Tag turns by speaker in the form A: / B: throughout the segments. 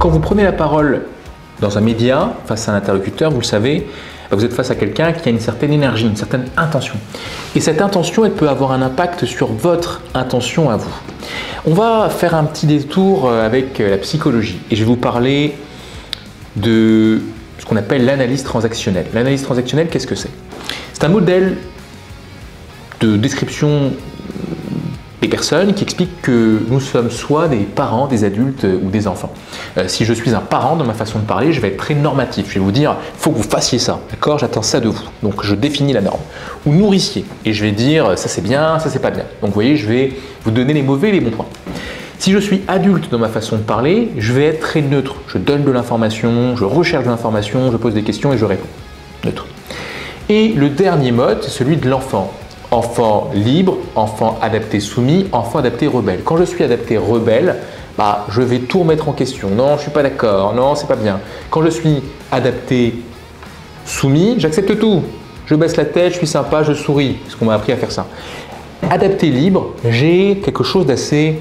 A: Quand vous prenez la parole dans un média, face à un interlocuteur, vous le savez, vous êtes face à quelqu'un qui a une certaine énergie, une certaine intention. Et cette intention, elle peut avoir un impact sur votre intention à vous. On va faire un petit détour avec la psychologie et je vais vous parler de ce qu'on appelle l'analyse transactionnelle. L'analyse transactionnelle, qu'est-ce que c'est? C'est un modèle de description des personnes qui explique que nous sommes soit des parents, des adultes ou des enfants. Si je suis un parent dans ma façon de parler, je vais être très normatif. Je vais vous dire, il faut que vous fassiez ça, d'accord? J'attends ça de vous. Donc je définis la norme. Ou nourricier, et je vais dire, ça c'est bien, ça c'est pas bien. Donc vous voyez, je vais vous donner les mauvais et les bons points. Si je suis adulte dans ma façon de parler, je vais être très neutre. Je donne de l'information, je recherche de l'information, je pose des questions et je réponds. Neutre. Et le dernier mode, c'est celui de l'enfant. Enfant libre, enfant adapté soumis, enfant adapté rebelle. Quand je suis adapté rebelle, je vais tout remettre en question. Non, je ne suis pas d'accord. Non, c'est pas bien. Quand je suis adapté soumis, j'accepte tout. Je baisse la tête, je suis sympa, je souris. Parce qu'on m'a appris à faire ça. Adapté libre, j'ai quelque chose d'assez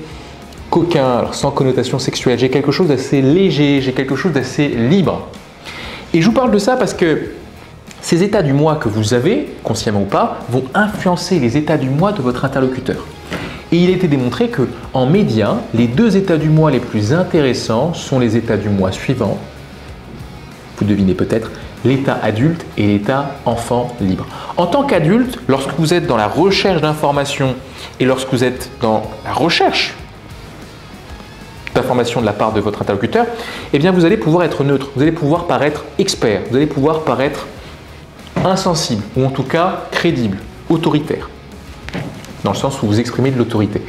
A: coquin, alors sans connotation sexuelle. J'ai quelque chose d'assez léger, j'ai quelque chose d'assez libre. Et je vous parle de ça parce que ces états du moi que vous avez, consciemment ou pas, vont influencer les états du moi de votre interlocuteur. Et il a été démontré qu'en média, les deux états du moi les plus intéressants sont les états du moi suivants. Vous devinez peut-être, l'état adulte et l'état enfant libre. En tant qu'adulte, lorsque vous êtes dans la recherche d'informations et lorsque vous êtes dans la recherche d'informations de la part de votre interlocuteur, eh bien vous allez pouvoir être neutre, vous allez pouvoir paraître expert, vous allez pouvoir paraître insensible ou en tout cas crédible, autoritaire, dans le sens où vous exprimez de l'autorité.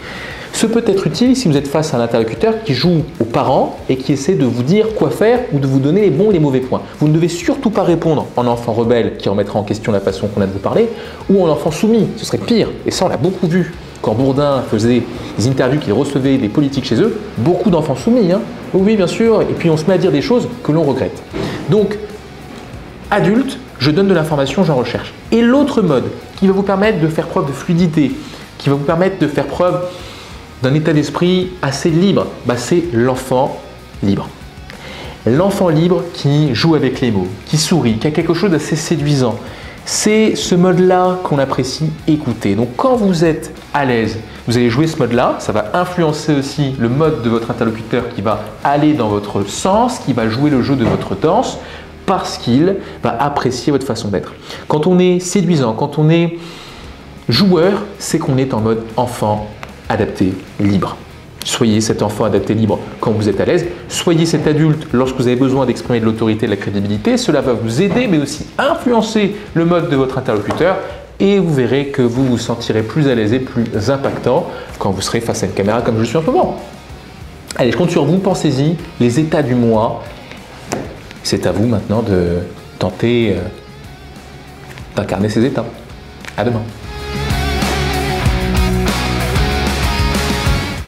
A: Ce peut être utile si vous êtes face à un interlocuteur qui joue aux parents et qui essaie de vous dire quoi faire ou de vous donner les bons et les mauvais points. Vous ne devez surtout pas répondre en enfant rebelle qui remettra en question la façon qu'on a de vous parler ou en enfant soumis, ce serait pire. Et ça, on l'a beaucoup vu. Quand Bourdin faisait des interviews qu'il recevait des politiques chez eux, beaucoup d'enfants soumis. Oui, bien sûr. Et puis on se met à dire des choses que l'on regrette. Donc, adulte, je donne de l'information, j'en recherche. Et l'autre mode qui va vous permettre de faire preuve de fluidité, qui va vous permettre de faire preuve d'un état d'esprit assez libre, c'est l'enfant libre. L'enfant libre qui joue avec les mots, qui sourit, qui a quelque chose d'assez séduisant. C'est ce mode-là qu'on apprécie écouter. Donc quand vous êtes à l'aise, vous allez jouer ce mode-là, ça va influencer aussi le mode de votre interlocuteur qui va aller dans votre sens, qui va jouer le jeu de votre danse, parce qu'il va apprécier votre façon d'être. Quand on est séduisant, quand on est joueur, c'est qu'on est en mode enfant adapté, libre. Soyez cet enfant adapté libre quand vous êtes à l'aise. Soyez cet adulte lorsque vous avez besoin d'exprimer de l'autorité et de la crédibilité. Cela va vous aider, mais aussi influencer le mode de votre interlocuteur. Et vous verrez que vous vous sentirez plus à l'aise et plus impactant quand vous serez face à une caméra comme je suis en ce moment. Allez, je compte sur vous, pensez-y, les états du moi. C'est à vous maintenant de tenter d'incarner ces états. À demain.